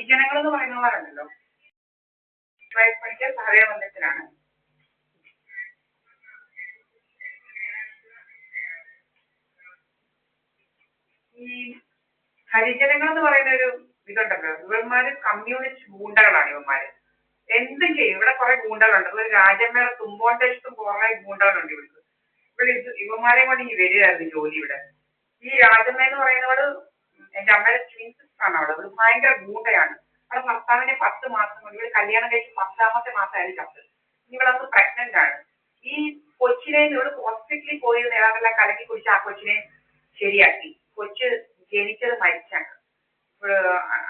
ഹരിജനങ്ങൾ എന്ന് പറയുന്നവരുണ്ടല്ലോ, പണിക്കർ സഹദേവ. ഈ ഹരിജനങ്ങൾ എന്ന് പറയുന്ന ഒരു ഇതുണ്ടല്ലോ, ഇവന്മാര് കമ്മ്യൂണിസ്റ്റ് ഗൂണ്ടകളാണ് ഇവന്മാര്. എന്തും ചെയ്യും. ഇവിടെ കുറെ ഗൂണ്ടകളുണ്ട്. ഒരു രാജമ്മയുടെ തുമ്പോൺ ദേശത്തും കുറെ ഗൂണ്ടകളുണ്ട് ഇവർക്ക്. ഇവിടെ ഇവന്മാരെ കൊണ്ട് ഈ വരികയായിരുന്നു ജോലി ഇവിടെ. ഈ രാജമ്മ എന്ന് പറയുന്നവള് എന്റെ അമ്മയുടെ ട്വിൻ സിസ്റ്റർ ആണ് അവള്. അവള് ഭയങ്കര ഗൂണ്ടയാണ്. അവളെ ഭർത്താവിനെ 10 മാസം കൊണ്ട്, ഇവര് കല്യാണം കഴിച്ച് 10ാമത്തെ മാസമായാലും ചത്ത്. ഇവളന്ന് പ്രഗ്നന്റ് ആണ്. ഈ കൊച്ചിനെ ഇവള് ഹോസ്പിറ്റലിൽ പോയി നേതാക്കളെല്ലാം കലക്കി കുടിച്ച് ആ കൊച്ചിനെ ശരിയാക്കി. കൊച്ച് ജനിച്ചത് മരിച്ചാണ്.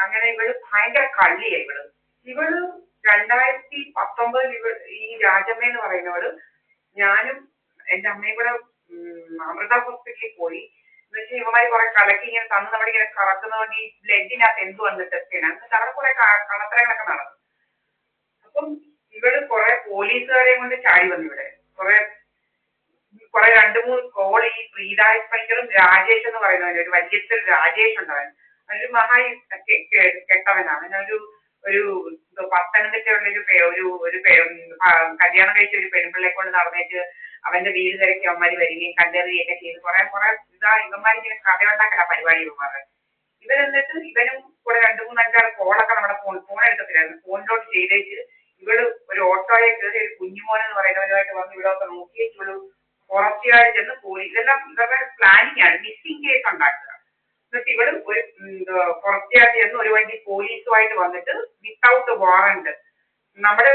അങ്ങനെ ഇവള് ഭയങ്കര കള്ളിയായി ഇവള്. ഇവള് 2019 ഈ രാജമ്മ എന്ന് പറയുന്നവള് ഞാനും എന്റെ അമ്മയും കൂടെ അമൃത ഹോസ്പിറ്റലിൽ പോയി. എന്ന് വെച്ചാൽ ഇവന്മാര് കുറെ കലക്കി ഇങ്ങനെ തന്ന് നമ്മളിങ്ങനെ കറക്കുന്നതുകൊണ്ട് ഈ ബ്ലഡിനകത്ത് എന്ത് വന്ന് ടെസ്റ്റ് ചെയ്യണം. എന്നിട്ട് അവിടെ കുറെ കള്ളത്തരങ്ങളൊക്കെ നടന്നു. അപ്പം ഇവള് കുറെ പോലീസുകാരെ കൊണ്ട് ചാടി വന്നു ഇവിടെ. കുറെ 2-3 കോൾ ഈ പ്രീതായ് പൈക്കറും രാജേഷ് എന്ന് പറയുന്നവന്, ഒരു വലിയത്തിൽ രാജേഷ് ഉണ്ടാവൻ, അവനൊരു മഹാ കെട്ടവനാണ്. ഒരു പത്തനംതിട്ടയുള്ള ഒരു കല്യാണം കഴിച്ച ഒരു പെൺപിള്ളെ കൊണ്ട് നടന്നേച്ച് അവന്റെ വീട് തിരക്കി അവന്മാര് വരികയും കല്ലെറിയൊക്കെ ചെയ്ത് കുറെ ഇവന്മാരിങ്ങനെ കഥയുണ്ടാക്കല പരിപാടി ഇവന്മാരുടെ. ഇവരെന്നിട്ട് ഇവനും കൂടെ 2-3-5-6 കോളൊക്കെ നമ്മുടെ ഫോൺ എടുക്കത്തില്ലായിരുന്നു. ഫോണിലോട്ട് ചെയ്തേച്ച് ഇവള് ഒരു ഓട്ടോയെ കയറി ഒരു കുഞ്ഞുമോൻ എന്ന് പറയുന്നവരുമായിട്ട് വന്ന് ഇവിടെ ഒക്കെ നോക്കിയേച്ച് ഇവള് പുറത്തുകാർ ചെന്ന് പോയി. ഇതെല്ലാം ഇവരുടെ പ്ലാനിങ് ആണ്. മിസ്സിംഗ് കേസ് ഉണ്ടാക്കുക. എന്നിട്ട് ഇവള് ഒരു പുറത്തുകാർ ചെന്ന് ഒരു വണ്ടി പോലീസുമായിട്ട് വന്നിട്ട് വിത്തൗട്ട് വാറണ്ട് നമ്മുടെ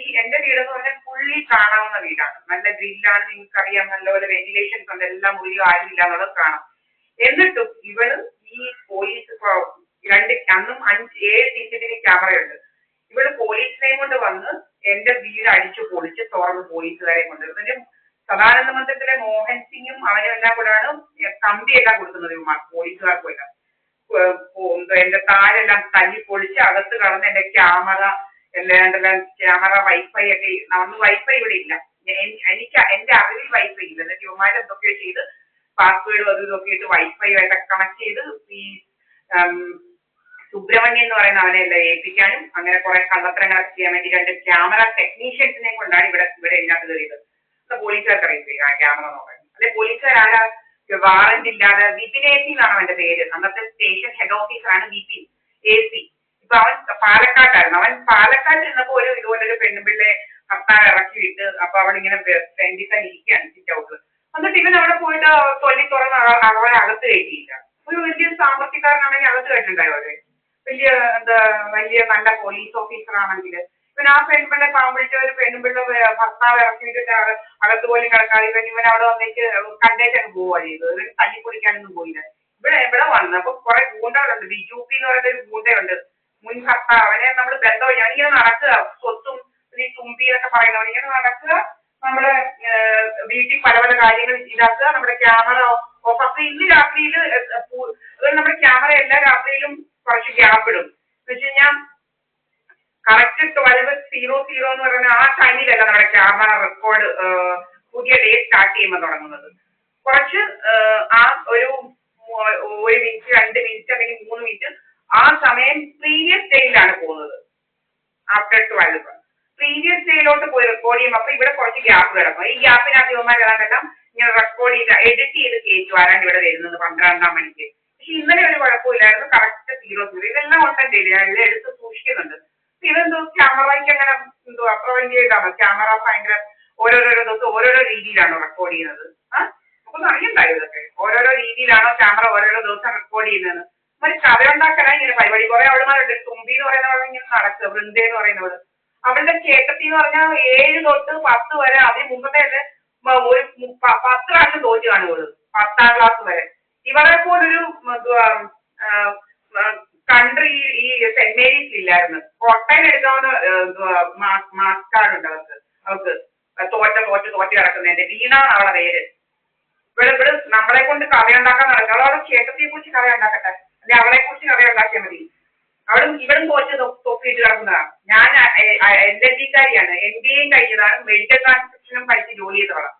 ഈ എന്റെ വീടെന്ന് പറഞ്ഞാൽ ഫുള്ളി കാണാവുന്ന വീടാണ്. നല്ല ഗ്രില്ലാണ്, നിങ്ങൾക്കറിയാം. നല്ലപോലെ വെന്റിലേഷൻസ് ഉണ്ട്. എല്ലാം മുറിയോ ആരും ഇല്ല എന്നുള്ളത് കാണാം. എന്നിട്ടും ഇവള് ഈ പോലീസ് അന്നും 7 CCTV ക്യാമറയുണ്ട്. ഇവള് പോലീസിനെയും കൊണ്ട് വന്ന് എന്റെ വീട് അടിച്ചു പൊളിച്ച് തുറന്ന് പോലീസുകാരെ കൊണ്ട്. എന്നിട്ട് സദാനന്ദ മന്ദിരത്തിലെ മോഹൻ സിംഗും അവനും എല്ലാം കൂടെയാണ് കമ്പിയെല്ലാം കൊടുക്കുന്നത് പോലീസുകാർക്ക് എല്ലാം. എന്റെ താഴെല്ലാം തല്ലി പൊളിച്ച് അകത്ത് കടന്ന് എന്റെ ക്യാമറ എല്ലാണ്ടെല്ലാം ക്യാമറ വൈഫൈ ഒക്കെ. അന്ന് വൈഫൈ ഇവിടെ ഇല്ല. എനിക്ക് എന്റെ അറിവിൽ വൈഫൈ ഇല്ല. എന്നിട്ട് ഇവന്മാർ എന്തൊക്കെയോ ചെയ്ത് പാസ്വേഡും അതും ഇതൊക്കെ ഇട്ട് വൈഫൈ ആയിട്ട് കണക്ട് ചെയ്ത് ഈ സുബ്രഹ്മണ്യം എന്ന് പറയുന്ന അവനെ എല്ലാം ഏൽപ്പിക്കാനും അങ്ങനെ കുറെ കള്ളത്തരങ്ങളൊക്കെ ചെയ്യാൻ വേണ്ടി 2 ക്യാമറ ടെക്നീഷ്യൻസിനെ കൊണ്ടാണ് ഇവിടെ ഇതിനകത്ത് കയറിയത്. പോലീസുകാർക്ക് അറിയില്ല ക്യാമറ നോക്കാൻ. അല്ലെ പോലീസുകാരാ വാറന്റ് ഇല്ലാതെ. വിപിൻ AC എന്നാണ് അവന്റെ പേര്. അന്നത്തെ സ്റ്റേഷൻ ഹെഡ് ഓഫീസറാണ് വിപിൻ AC. ഇപ്പൊ അവൻ പാലക്കാട്ടായിരുന്നു. അവൻ പാലക്കാട് ഇരുന്നപ്പോ ഇതുപോലൊരു പെണ്ണുപിള്ളെ ഭർത്താവ് ഇറക്കി വിട്ട്. അപ്പൊ അവളിങ്ങനെ ഫ്രണ്ടിൽ തന്നെ ഇരിക്കുകയാണ് സിറ്റ് ഔട്ട്. എന്നിട്ട് ഇവൻ അവിടെ പോയിട്ട് തൊല്ലി തുറന്ന് അവളെ അകത്ത് കയറ്റിയില്ല. ഒരു വലിയ സാമ്പത്തികക്കാരനാണെങ്കിൽ അകത്ത് കയറ്റുണ്ടായോ അവരെ. വലിയ നല്ല പോലീസ് ഓഫീസർ ആണെങ്കിൽ ഇവൻ ആ പെൺപിള്ളെ പാവം പിടിച്ച ഒരു പെൺപിള്ള ഭർത്താവ് ഇറക്കി വിട്ടിട്ട് അകത്ത് പോലും കിടക്കാതെ ഇവൻ അവിടെ വന്നിട്ട് കണ്ടേച്ചങ്ങ് പോവുക ചെയ്തത്. ഇവൻ തല്ലിപ്പൊളിക്കാനൊന്നും പോയില്ല. ഇവിടെ വന്നപ്പോ കുറെ ഗൂണ്ടകളുണ്ട്. ബിജുപി എന്ന് പറയുന്ന ഒരു ഗൂണ്ടയുണ്ട്. മുൻ ഭർത്താവ്. അവനെ നമ്മൾ ബന്ധം ഞാനിങ്ങനെ നടക്കുക. സ്വത്തും ഈ തുമ്പി എന്നൊക്കെ പറയുന്നവൻ ഇങ്ങനെ നടക്കുക. നമ്മുടെ വീട്ടിൽ പല പല കാര്യങ്ങൾ ഇതാക്കുക. നമ്മുടെ ക്യാമറ ഓഫ്. അപ്പൊ ഇന്ന് രാത്രിയിൽ നമ്മുടെ ക്യാമറ എല്ലാ രാത്രിയിലും കുറച്ച് ഗ്യാപ്പ് ഇടും. എന്ന് വെച്ച് കഴിഞ്ഞാൽ കറക്റ്റ് 12:00 എന്ന് പറയുന്ന ആ ടൈമിലല്ല നമ്മുടെ ക്യാമറ റെക്കോർഡ് പുതിയ ഡേ സ്റ്റാർട്ട് ചെയ്യുമ്പോൾ തുടങ്ങുന്നത്. കുറച്ച് ആ ഒരു 1 മിനിറ്റ് 2 മിനിറ്റ് അല്ലെങ്കിൽ 3 മിനിറ്റ് ആ സമയം പ്രീവിയസ് ഡേയിലാണ് പോകുന്നത്. ആഫ്റ്റർ 12 പ്രീവിയസ് ഡേയിലോട്ട് പോയി റെക്കോർഡ് ചെയ്യുമ്പോൾ അപ്പൊ ഇവിടെ കുറച്ച് ഗ്യാപ്പ് കിടക്കും. ഈ ഗ്യാപ്പിനകത്ത് ഇവന്മാർ ഏതാണ്ടെല്ലാം ഇങ്ങനെ റെക്കോർഡ് ചെയ്ത് എഡിറ്റ് ചെയ്ത് കയറ്റും. ആരാണ്ട് ഇവിടെ വരുന്നത് 12-ാം മണിക്ക്. പക്ഷെ ഇന്നലെ ഒരു കുഴപ്പമില്ലായിരുന്നു. കറക്റ്റ് 00. ഇതെല്ലാം ഉണ്ടെങ്കിൽ എല്ലാം എടുത്ത് സൂക്ഷിക്കുന്നുണ്ട്. ഇതെന്തോ ക്യാമറയ്ക്ക് അങ്ങനെ എന്തോ അത്ര വലിയ ഇതാണ്. ക്യാമറ ഭയങ്കര ഓരോരോ ദിവസം ഓരോരോ രീതിയിലാണോ റെക്കോർഡ് ചെയ്യുന്നത്? അപ്പൊ അറിയണ്ടായോ ഇതൊക്കെ? ഓരോരോ രീതിയിലാണോ ക്യാമറ ഓരോരോ ദിവസം റെക്കോർഡ് ചെയ്യുന്നത്? ഒരു കഥയുണ്ടാക്കല ഇങ്ങനെ പരിപാടി. കുറെ അവളുമാരുണ്ട്. തുമ്പി എന്ന് പറയുന്നവൾ ഇങ്ങനെ നടക്കുക. വൃന്ദ എന്ന് പറയുന്നവള്. അവളുടെ ചേട്ടത്തി എന്ന് പറഞ്ഞാൽ 7 തൊട്ട് 10 വരെ. അതിന് മുമ്പത്തെ ഒരു 10 പ്രാവശ്യം തോറ്റു കാണുകയുള്ളൂ. 10ാം ക്ലാസ് വരെ. ഇവളെ പോലൊരു കൺട്രി ഈ സെന്റ് മേരീസ് ഇല്ലായിരുന്നു. കോട്ടയം എടുക്കാവുന്ന മാർക്ക് കാർഡ് ഉണ്ട് അവർക്ക് തോറ്റ് കിടക്കുന്നതിന്റെ. വീണ അവളെ പേര്. ഇവിടെ നമ്മളെ കൊണ്ട് കഥയുണ്ടാക്കാൻ നടക്കുക. അവളെ ചേട്ടത്തിയെ കുറിച്ച് കഥയുണ്ടാക്കട്ടെ, അല്ലെ അവളെ കുറിച്ച് കഥയുണ്ടാക്കിയാൽ മതി. ഇവളും തോറ്റ് തൊപ്പിയിട്ട് കിടക്കുന്നതാണ്. ഞാൻ LLB-കാരിയാണ്. MBA കഴിഞ്ഞതാണ്. മെഡിക്കൽ ട്രാൻസ്ക്രിപ്ഷനും പഠിച്ച് ജോലി ചെയ്തവളാണ്.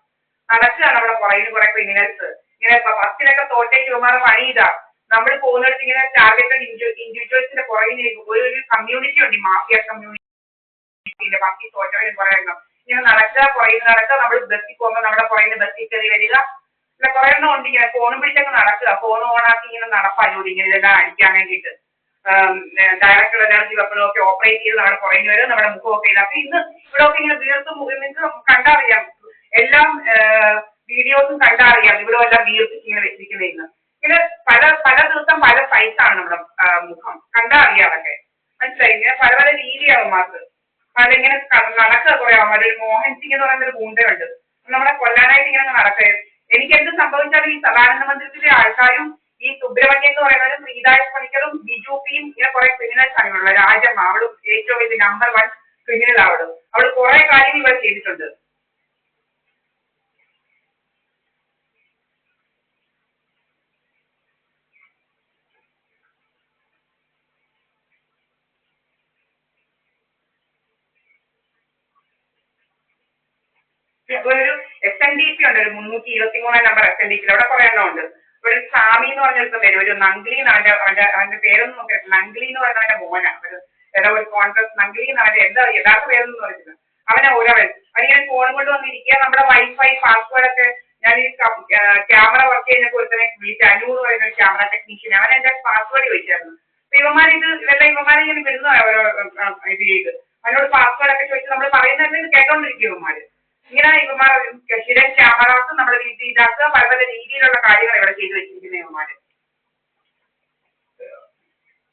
നടക്കുകയാണ് അവിടെ പുറകിൽ കുറെ ക്രിമിനൽസ്. ഇങ്ങനെ 10ലൊക്കെ തോറ്റേക്ക് ഇവന്മാരെ പണി ചെയ്താ നമ്മൾ പോകുന്നിടത്ത് ഇങ്ങനെ ടാർഗറ്റഡ് ഇൻഡിവിജ്വൽസിന്റെ പുറകിൽ ഒരു കമ്മ്യൂണിറ്റി ഉണ്ട്, മാഫിയ കമ്മ്യൂണിറ്റി, ബാക്കി തോറ്റവരും പറയുന്നു. ഇങ്ങനെ നടക്കുക, പുറകിൽ നടക്കുക, നമ്മൾ ബസ്സിൽ പോകുമ്പോൾ നമ്മുടെ പുറകിൽ ബസ്സിൽ കയറി വരിക, പിന്നെ കുറെ എണ്ണം ഉണ്ട് ഇങ്ങനെ ഫോണും പിടിച്ചങ്ങ് നടക്കുക, ഫോൺ ഓണാക്കി ഇങ്ങനെ നടപ്പാലൂടെ ഇങ്ങനെ ഇതെല്ലാം അടിക്കാൻ വേണ്ടിയിട്ട്. ഡയറക്ടർ എനർജി വെപ്പണമൊക്കെ ഓപ്പറേറ്റ് ചെയ്ത് നമ്മുടെ പുറകിൽ വരും, നമ്മുടെ മുഖമൊക്കെ ഇല്ല. അപ്പൊ ഇന്ന് ഇവിടെ ഒക്കെ ഇങ്ങനെ വീർത്തും നിങ്ങൾക്ക് കണ്ടറിയാം, എല്ലാം വീഡിയോസും കണ്ടറിയാം, ഇവിടെ എല്ലാം വീർത്തിച്ച് ഇങ്ങനെ വെച്ചിരിക്കുന്നത്. ഇന്ന് ഇങ്ങനെ പല ദിവസം പല സൈസാണ് നമ്മുടെ മുഖം, കണ്ടറിയാം അതൊക്കെ, മനസ്സിലായി. ഇങ്ങനെ പല പല രീതിയാവും മാർക്ക്. അതിങ്ങനെ നടക്കുക കുറെ ആവുമ്പോൾ ഒരു മോഹൻ സിംഗ് എന്ന് പറയുന്ന ഒരു ഗുണ്ടയുണ്ട്, നമ്മളെ കൊല്ലാനായിട്ട് ഇങ്ങനെ നടക്കുക. എനിക്ക് എന്ത് സംഭവിച്ചാലും ഈ സദാനന്ദ മന്ദിരത്തിലെ ആൾക്കാരും ഈ സുബ്രഹ്മണ്യം എന്ന് പറയുന്നത് ശ്രീതാജ് പണിക്കറും ബിജുപിയും ഇങ്ങനെ കുറെ ക്രിമിനൽസ് ആണ് ഉള്ളത്. രാജമ്മ, അവളും ഏറ്റവും വലിയ നമ്പർ 1 ക്രിമിനൽ അവളും. അവള് കുറെ കാര്യങ്ങൾ ഇവിടെ ചെയ്തിട്ടുണ്ട്. ഒരു SNDP ഉണ്ട്, ഒരു 323 നമ്പർ SNDP, അവിടെ കുറെ എണ്ണം ഉണ്ട്. ഒരു സ്വാമി എന്ന് പറഞ്ഞൊരുത്തം വരും, ഒരു നംഗ്ലി അവന്റെ പേരൊന്നും നോക്കിയിട്ട്, നംഗ്ലി എന്ന് പറയുന്നവന്റെ മോനാണ്. ഒരു കോൺഗ്രസ് നംഗ്ലി എന്ന് എന്താ യഥാർത്ഥ പേരൊന്നും പറഞ്ഞില്ല. അവനെ ഒരവൻ അവനിങ്ങനെ ഫോണും കൊണ്ട് വന്നിരിക്കുക. നമ്മുടെ വൈഫൈ പാസ്വേഡ് ഒക്കെ ഞാൻ ഈ ക്യാമറ വർക്ക് ചെയ്യുന്ന ഒരുത്തനെ വിളിച്ച്, അനു എന്ന് പറയുന്ന ഒരു ക്യാമറ ടെക്നീഷ്യൻ, അവൻ എന്റെ പാസ്വേഡ് ചോദിച്ചായിരുന്നു. അപ്പൊ ഇവന്മാരെ ഇങ്ങനെ വരുന്ന ഇത് ചെയ്ത് അവനോട് പാസ്വേഡ് ഒക്കെ ചോദിച്ച് നമ്മൾ പറയുന്നത് കേട്ടോണ്ടിരിക്കും ഇവന്മാര്. ഇങ്ങനെ ഇവന്മാർ സ്ഥിരം ക്യാമറാസ് നമ്മുടെ വീട്ടിൽ ഇതാക്കുക, പല പല രീതിയിലുള്ള കാര്യങ്ങൾ ഇവിടെ ചെയ്തു വെച്ചിരിക്കുന്ന ഇവന്മാര്.